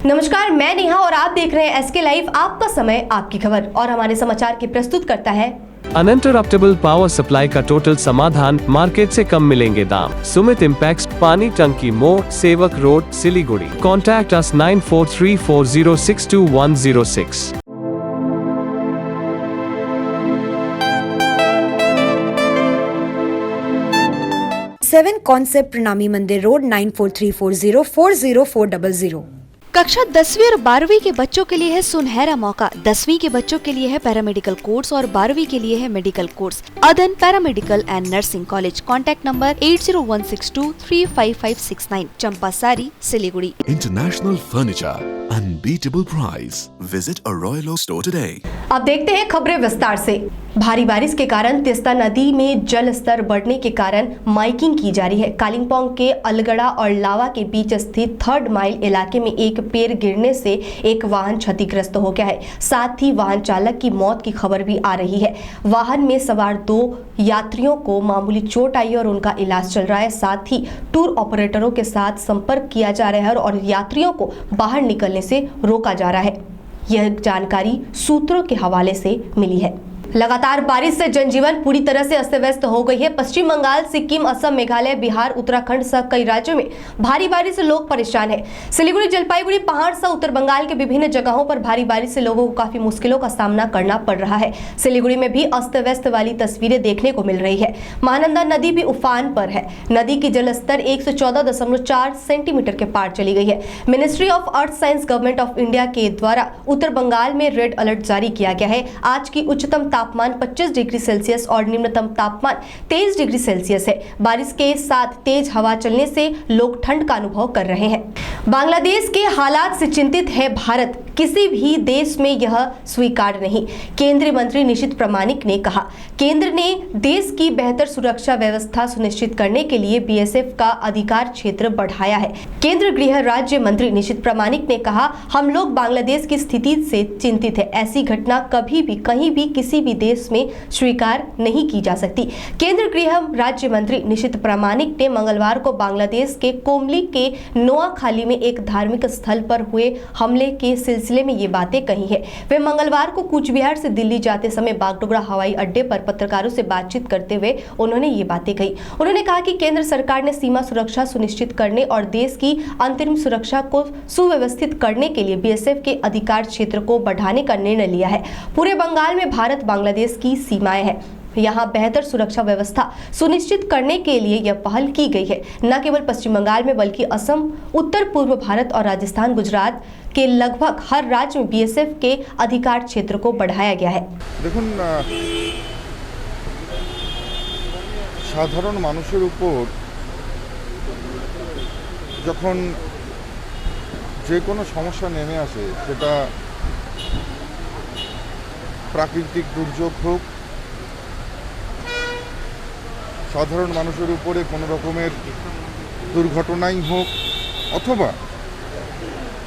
नमस्कार, मैं नेहा और आप देख रहे हैं SK लाइव, आपका समय आपकी खबर। और हमारे समाचार की प्रस्तुत करता है अनइंटरप्टेबल पावर सप्लाई का टोटल समाधान, मार्केट से कम मिलेंगे दाम। सुमित इम्पैक्स, पानी टंकी मोड़, Sevak road, Siliguri. Contact us 9434062106। 7 concept Pranami Mandir road 9434040400। कक्षा 10वीं और 12वीं के बच्चों के लिए है सुनहरा मौका। 10वीं के बच्चों के लिए है पैरामेडिकल कोर्स और 12वीं के लिए है मेडिकल कोर्स। अदन paramedical and nursing college. Contact number 8016235569, Champasari, Siliguri. International furniture, unbeatable price. Visit a royal oak store today. अब देखते हैं खबरें विस्तार से। भारी बारिश के कारण तीस्ता नदी में जल स्तर बढ़ने के कारण माइकिंग की जा रही है। कालिम्पोंग के अलगड़ा और लावा के बीच स्थित 3rd माइल इलाके में एक पेड़ गिरने से एक वाहन क्षतिग्रस्त हो गया है। साथ ही वाहन चालक की मौत की खबर भी आ रही है। वाहन में सवार 2 यात्रियों को मामूली चोट आई और उनका इलाज चल रहा है। साथ ही टूर ऑपरेटरों के साथ संपर्क किया जा रहा है और यात्रियों को बाहर निकलने से रोका जा रहा है। यह जानकारी सूत्रों के हवाले से मिली है। लगातार बारिश से जनजीवन पूरी तरह से अस्त व्यस्त हो गई है। पश्चिम बंगाल, सिक्किम, असम, मेघालय, बिहार, उत्तराखंड सहित कई राज्यों में भारी बारिश से लोग परेशान हैं। सिलीगुड़ी, जलपाईगुड़ी, पहाड़ सहित उत्तर बंगाल के विभिन्न जगहों पर भारी बारिश से लोगों को काफी मुश्किलों का सामना करना पड़ रहा है। सिलीगुड़ी में भी अस्त व्यस्त वाली तस्वीरें देखने को मिल रही है। महानंदा नदी भी उफान पर है। नदी की जलस्तर 114.4 सेंटीमीटर के पार चली गई है। Ministry of earth science government of India के द्वारा उत्तर बंगाल में रेड अलर्ट जारी किया गया है। आज की उच्चतम तापमान 25 डिग्री सेल्सियस और निम्नतम तापमान 23 डिग्री सेल्सियस है। बारिश के साथ तेज हवा चलने से लोग ठंड का अनुभव कर रहे हैं। बांग्लादेश के हालात से चिंतित है भारत। किसी भी देश में यह स्वीकार्य नहीं, केंद्रीय मंत्री निशित प्रामाणिक ने कहा। केंद्र ने देश की बेहतर सुरक्षा व्यवस्था सुनिश्चित करने के लिए BSF का अधिकार क्षेत्र बढ़ाया है। केंद्रीय गृह राज्य मंत्री निशित प्रामाणिक ने कहा, हम लोग बांग्लादेश की स्थिति से चिंतित है। ऐसी घटना कभी भी कहीं भी किसी भी देश में स्वीकार नहीं की जा सकती। केंद्रीय गृह राज्य मंत्री निशित प्रामाणिक ने मंगलवार को बांग्लादेश के कोमली के नोआखाली में एक धार्मिक स्थल पर हुए हमले के सिलसिले में ये बातें कही है। वे मंगलवार को कूच बिहार से दिल्ली जाते समय बागडोगरा हवाई अड्डे पर पत्रकारों से बातचीत करते हुए उन्होंने ये बातें कही। उन्होंने कहा कि केंद्र सरकार ने सीमा सुरक्षा सुनिश्चित करने और देश की अंतरिम सुरक्षा को सुव्यवस्थित करने के लिए BSF के अधिकार क्षेत्र को बढ़ाने का निर्णय लिया है। पूरे बंगाल में भारत बांग्लादेश की सीमाएं हैं। यहाँ बेहतर सुरक्षा व्यवस्था सुनिश्चित करने के लिए यह पहल की गई है। न केवल पश्चिम बंगाल में बल्कि असम, उत्तर पूर्व भारत और राजस्थान, गुजरात के लगभग हर राज्य में BSF के अधिकार क्षेत्र को बढ़ाया गया है। দেখুন, সাধারণ মানুষের উপর যখন যে কোনো সমস্যা নেমে আসে, সেটা প্রাকৃতিক দুর্যোগ হোক, সাধারণ মানুষের উপরে কোনো রকমের দুর্ঘটনাই হোক, অথবা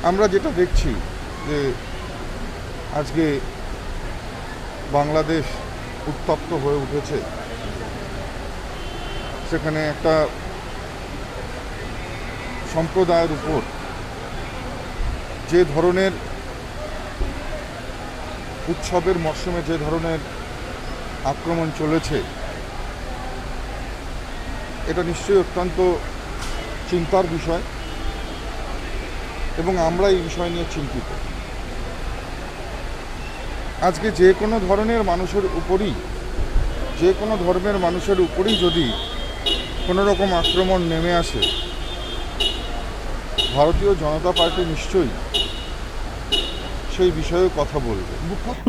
আমরা যেটা দেখছি যে আজকে বাংলাদেশ উত্তপ্ত হয়ে উঠেছে, সেখানে একটা সম্প্রদায়ের উপর যে ধরনের উৎসবের মরশুমে যে ধরনের আক্রমণ চলেছে, এটা নিশ্চয়ই অত্যন্ত চিন্তার বিষয় এবং আমরা এই বিষয় নিয়ে চিন্তিত। আজকে যে কোনো ধরনের মানুষের উপরই, যে কোনো ধর্মের মানুষের উপরই যদি কোনো রকম আক্রমণ নেমে আসে, ভারতীয় জনতা পার্টি নিশ্চয়ই সেই বিষয়ে কথা বলবে।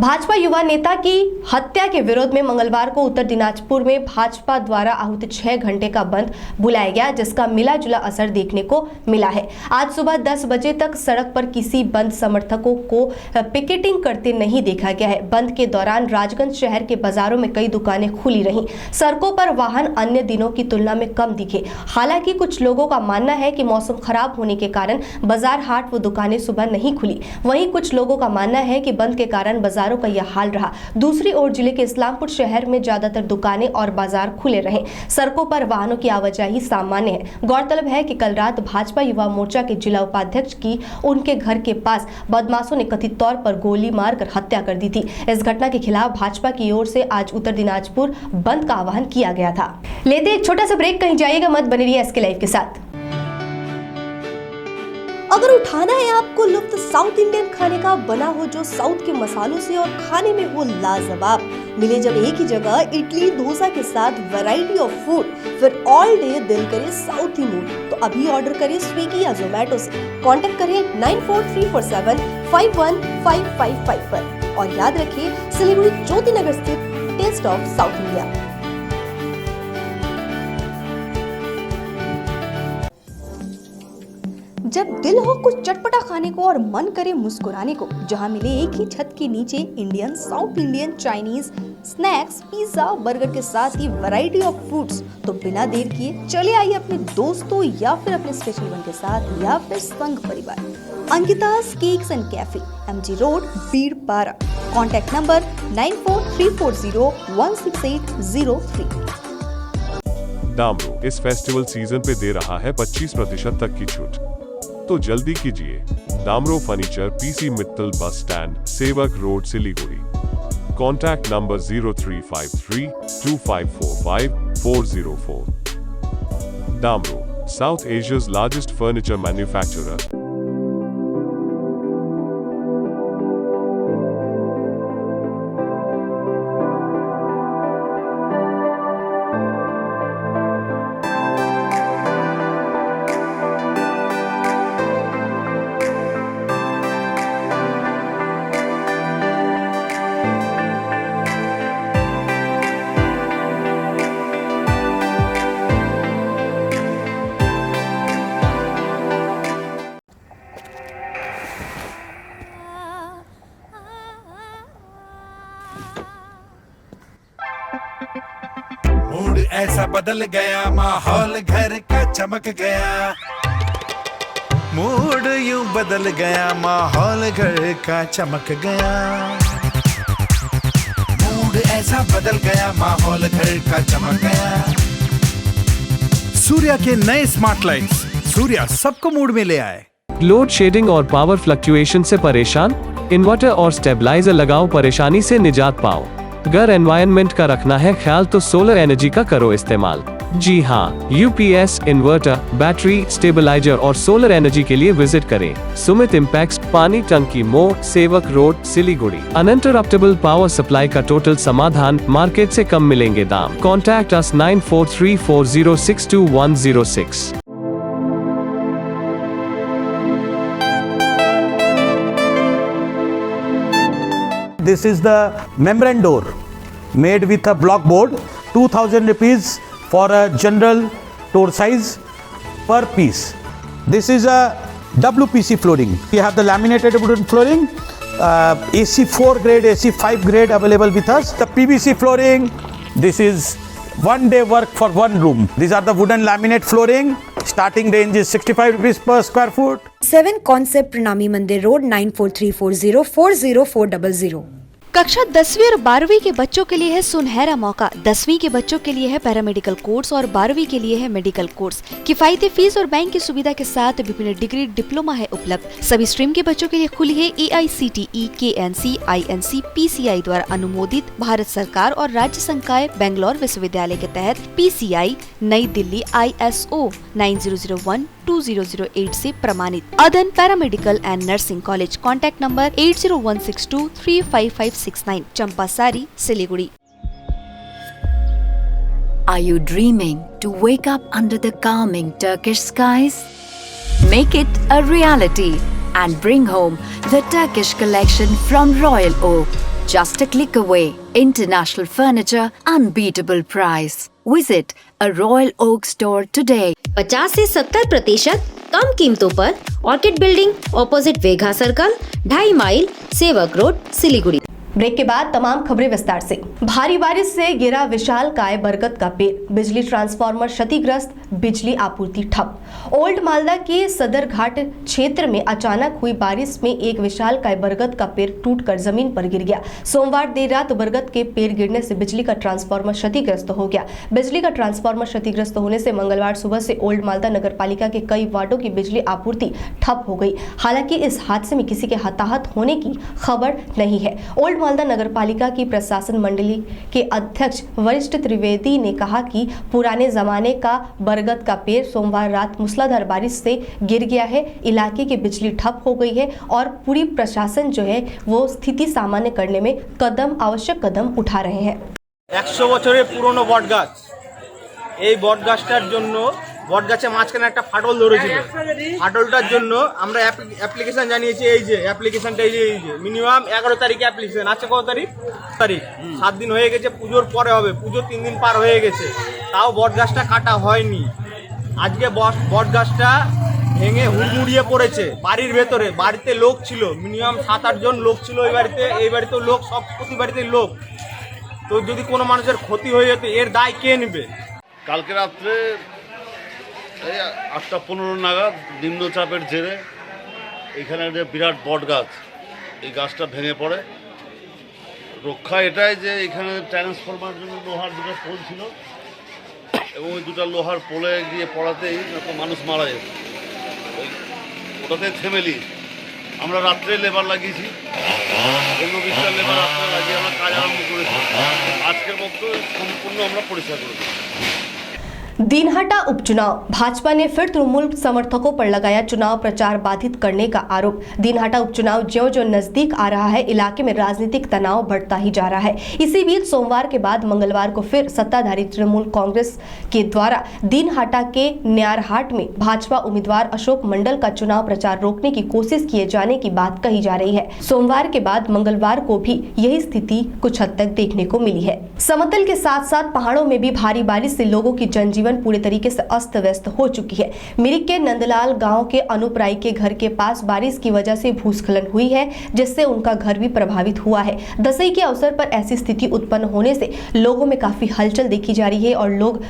भाजपा युवा नेता की हत्या के विरोध में मंगलवार को उत्तर दिनाजपुर में भाजपा द्वारा आहूत 6 घंटे का बंद बुलाया गया, जिसका मिला जुला असर देखने को मिला है। आज सुबह 10 बजे तक सड़क पर किसी बंद समर्थकों को पिकेटिंग करते नहीं देखा गया है। बंद के दौरान राजगंज शहर के बाजारों में कई दुकानें खुली रहीं। सड़कों पर वाहन अन्य दिनों की तुलना में कम दिखे। हालांकि कुछ लोगों का मानना है कि मौसम खराब होने के कारण बाजार, हाट व दुकानें सुबह नहीं खुली। वहीं कुछ लोगों लोगों का मानना है कि बंद के कारण बाजारों का यह हाल रहा। दूसरी ओर जिले के इस्लामपुर शहर में ज्यादातर दुकानें और बाजार खुले रहे। सड़कों पर वाहनों की आवाजाही सामान्य है। गौरतलब है कि कल रात भाजपा युवा मोर्चा के जिला उपाध्यक्ष की उनके घर के पास बदमाशों ने कथित तौर पर गोली मारकर हत्या कर दी थी। इस घटना के खिलाफ भाजपा की ओर से आज उत्तर दिनाजपुर बंद का आह्वान किया गया था। लेते एक छोटा सा ब्रेक, कहीं जाइएगा मत, बने रहिए SK लाइव के साथ। अगर उठाना है आपको लुत्फ साउथ इंडियन खाने का, बना हो जो साउथ के मसालों से और खाने में हो लाजवाब, मिले जब एक ही जगह इडली डोसा के साथ वैरायटी ऑफ फूड, फिर ऑल डे दिल करे साउथी मूड, तो अभी ऑर्डर करें स्विगी या जोमेटो से। कांटेक्ट करें 9434751555 पर और याद रखिए सिलीगुड़ी ज्योति नगर स्थित टेस्ट ऑफ साउथ इंडिया। जब दिल हो कुछ चटपटा खाने को और मन करे मुस्कुराने को, जहां मिले एक ही छत के नीचे Indian, south Indian, Chinese, snacks, pizza, burger के साथ ही वैरायटी ऑफ फूड्स, तो बिना देर किए चले आइए अपने दोस्तों या फिर अपने स्पेशल वन के साथ या फिर संग परिवार। Ankita's cakes and cafe, MG road, बीड़ पारा। Contact number 9434016803। डामरू इस फेस्टिवल सीजन पे दे रहा है 25% तक की छूट, तो जल्दी कीजिए। डामरो furniture, PC Mittal bus stand, Sevak road, Siliguri. Contact number 03532545 Damro, south Asia's largest furniture manufacturer. Mood ऐसा बदल गया, माहौल घर का चमक गया। मूड यूं बदल गया, माहौल घर का चमक गया। मूड ऐसा बदल गया, माहौल घर का चमक गया। सूर्या के नए स्मार्ट लाइट्स, सूर्या सबको मूड में ले आए। लोड शेडिंग और पावर फ्लक्चुएशन से परेशान? इन्वर्टर और स्टेबलाइजर लगाओ, परेशानी से निजात पाओ। घर एनवायरनमेंट का रखना है ख्याल तो सोलर एनर्जी का करो इस्तेमाल। जी हाँ, UPS, इन्वर्टर, बैटरी, स्टेबलाइजर और सोलर एनर्जी के लिए विजिट करें सुमित इम्पैक्स, पानी टंकी मोड़, Sevak road, Siliguri. Uninterruptible power supply का टोटल समाधान, मार्केट से कम मिलेंगे दाम। Contact us 9434062106। This is the membrane door made with a block board, 2000 rupees for a general door size per piece. This is a WPC flooring. We have the laminated wooden flooring, AC4 grade, AC5 grade available with us. The PVC flooring, this is one day work for one room. These are the wooden laminate flooring. Starting range is 65 rupees per square foot. 7 Concept Pranami Mandir road 9434040400। कक्षा 10वीं और 12वीं के बच्चों के लिए है सुनहरा मौका। 10वीं के बच्चों के लिए है पैरामेडिकल कोर्स और 12वीं के लिए है मेडिकल कोर्स। किफायती फीस और बैंक की सुविधा के साथ विभिन्न डिग्री डिप्लोमा है उपलब्ध। सभी स्ट्रीम के बच्चों के लिए खुली है AICTE, KNC, INC, PCI द्वारा अनुमोदित भारत सरकार और राज्य संकाय बेंगलोर विश्वविद्यालय के तहत PCI नई दिल्ली ISO 9001-2008 से प्रमाणित। अदन paramedical and nursing college. Contact number 8016235569, Champasari, Siliguri. Are you dreaming to wake up under the calming Turkish skies? Make it a reality and bring home the Turkish collection from Royal Oak. Just a click away. International furniture, unbeatable price. Visit a Royal Oak store today. 50 से 70% कम कीमतों पर orchid building, opposite Vegha circle, 2.5 mile, Sevak road, Siliguri. Break के बाद तमाम खबरें विस्तार से। भारी बारिश से गिरा विशालकाय बरगद का पेड़, बिजली ट्रांसफार्मर क्षतिग्रस्त, बिजली आपूर्ति ठप। ओल्ड मालदा के सदर घाट क्षेत्र में अचानक हुई बारिश में एक विशालकाय बरगद का पेड़ टूटकर जमीन पर गिर गया। सोमवार देर रात बरगद के पेड़ गिरने से बिजली का ट्रांसफार्मर क्षतिग्रस्त हो गया। बिजली का ट्रांसफार्मर क्षतिग्रस्त होने से मंगलवार सुबह से ओल्ड मालदा नगरपालिका के कई वार्डों की बिजली आपूर्ति ठप हो गई। हालांकि इस हादसे में किसी के हताहत होने की खबर नहीं है। ओल्ड मालदा नगरपालिका की प्रशासन मंडली के अध्यक्ष वरिष्ठ त्रिवेदी ने कहा कि पुराने जमाने का बरगद का पेड़ सोमवार रात मूसलाधार बारिश से गिर गया है। इलाके की बिजली ठप हो गई है और पूरी प्रशासन जो है वो स्थिति सामान्य करने में आवश्यक कदम उठा रहे हैं। 100 বছরের পুরনো বট গাছ, এই বট গাছটার জন্য বট গাছে মাঝখানে একটা ফাটল ধরেছিল। ফাটলটার জন্য আমরা অ্যাপ্লিকেশন জানিয়েছি। এই যে অ্যাপ্লিকেশনটা এই যে মিনিমাম 11 তারিখে অ্যাপ্লিকেশন আছে। কত তারিখ? 7 দিন হয়ে গেছে, পুজোর পরে হবে। পুজো 3 দিন পার হয়ে গেছে, তাও বট গাছটা কাটা হয়নি। আজকে বট গাছটা ভেঙে হুড়মুড়িয়ে পড়েছে বাড়ির ভেতরে। বাড়িতে লোক ছিল, মিনিমাম 7-8 জন লোক ছিল এই বাড়িতেও লোক, সব প্রতি বাড়িতে লোক। তো যদি কোনো মানুষের ক্ষতি হয়ে যেত এর দায় কে নেবে? কালকে রাত্রে এই 8:15 নাগাদ নিম্নচাপের জেরে এখানে যে বিরাট বট গাছ, এই গাছটা ভেঙে পড়ে। রক্ষা এটাই যে এখানে ট্রান্সফরমার জন্য লোহার দুটো পোল ছিল এবং ওই দুটো লোহার পোলে গিয়ে পড়াতেই মানুষ মারা যেত। ওটাতে থেমেলি আমরা রাত্রে লেবার লাগিয়েছি, অন্য বিশাল লেবার রাত্রে লাগিয়ে আমরা কাজ আরম্ভ করেছি। আজকের মধ্যে সম্পূর্ণ আমরা পরিষ্কার করেছি। दिनहाटा उपचुनाव, भाजपा ने फिर तृणमूल समर्थकों पर लगाया चुनाव प्रचार बाधित करने का आरोप। दिनहाटा उपचुनाव ज्यों-ज्यों नजदीक आ रहा है, इलाके में राजनीतिक तनाव बढ़ता ही जा रहा है। इसी बीच सोमवार के बाद मंगलवार को फिर सत्ताधारी तृणमूल कांग्रेस के द्वारा दिनहाटा के न्यारहाट में भाजपा उम्मीदवार अशोक मंडल का चुनाव प्रचार रोकने की कोशिश किए जाने की बात कही जा रही है। सोमवार के बाद मंगलवार को भी यही स्थिति कुछ हद तक देखने को मिली है। समतल के साथ साथ पहाड़ों में भी भारी बारिश से लोगों की जनजीवन पूरे तरीके से अस्त व्यस्त हो चुकी है। मिरिक के नंदलाल गांव के अनूप राय के घर के पास बारिश की वजह से भूस्खलन हुई है, जिससे उनका घर भी प्रभावित हुआ है। दशई के अवसर पर ऐसी स्थिति उत्पन्न होने से लोगों में काफी हलचल देखी जा रही है और लोग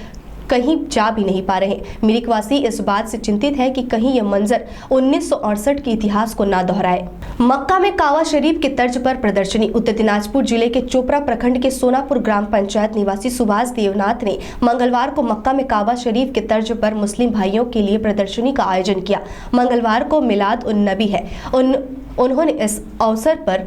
कहीं जा भी नहीं पा रहे। मिरिकवासी इस बात से चिंतित है कि कहीं यह मंजर 1968 के इतिहास को ना दोहराए। मक्का में कावा शरीफ के तर्ज पर प्रदर्शनी। उत्तर दिनाजपुर जिले के चोपड़ा प्रखंड के सोनापुर ग्राम पंचायत निवासी सुभाष देवनाथ ने मंगलवार को मक्का में कावा शरीफ के तर्ज पर मुस्लिम भाइयों के लिए प्रदर्शनी का आयोजन किया। मंगलवार को मिलाद उन नबी है। उन्होंने इस अवसर पर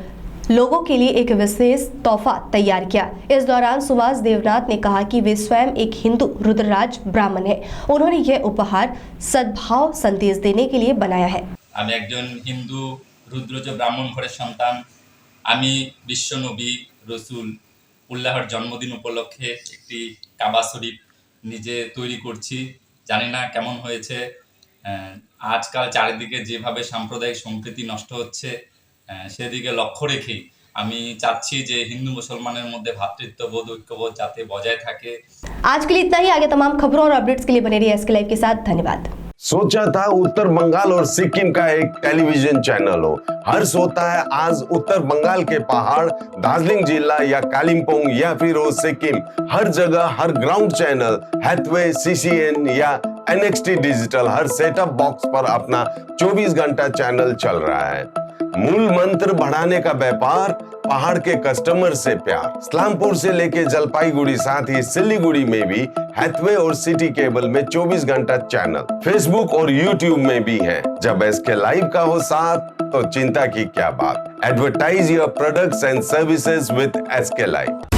लोगों के लिए एक विशेष तोहफा तैयार किया। इस दौरान सुभाष देवनाथ ने कहा कि वे स्वयं एक हिंदू रुद्रराज ब्राह्मण है। उन्होंने यह उपहार सद्भाव संदेश देने के लिए बनाया है। আমি একজন হিন্দু রুদ্রজ ব্রাহ্মণ ঘরের সন্তান। আমি বিশ্ব নবী রসুল উল্লাহর জন্মদিন উপলক্ষে একটি কাবা শরীফ নিজে তৈরি করছি। জানি না কেমন হয়েছে। আজকাল চারিদিকে যেভাবে সাম্প্রদায়িক সম্প্রীতি নষ্ট হচ্ছে সেদিকে লক্ষ্য রেখে আমি চাচ্ছি যে হিন্দু মুসলমানের মধ্যে ভ্রাতৃত্ববোধ ঐক্যবোধ যাতে বজায় থাকে। आज के लिए इतना ही। आगे तमाम खबरों और अपडेट्स के लिए बने रहिए एसके लाइव के साथ। धन्यवाद। सोचा था उत्तर बंगाल और सिक्किम का एक टेलीविजन चैनल हो। हर्ष होता है आज उत्तर बंगाल के पहाड़, दार्जिलिंग जिला या कालिम्पोंग या फिर हो सिक्किम, हर जगह हर ग्राउंड चैनल हैथवे, CCN या NXT डिजिटल हर सेटअप बॉक्स पर अपना 24 घंटा चैनल चल रहा है। मूल मंत्र बढ़ाने का व्यापार, पहाड़ के कस्टमर से प्यार। इस्लामपुर से लेके जलपाईगुड़ी साथ ही सिलीगुड़ी में भी हैथवे और सिटी केबल में 24 घंटा चैनल, फेसबुक और यूट्यूब में भी है। जब एसके लाइव का हो साथ तो चिंता की क्या बात। Advertise your products and services with SK live.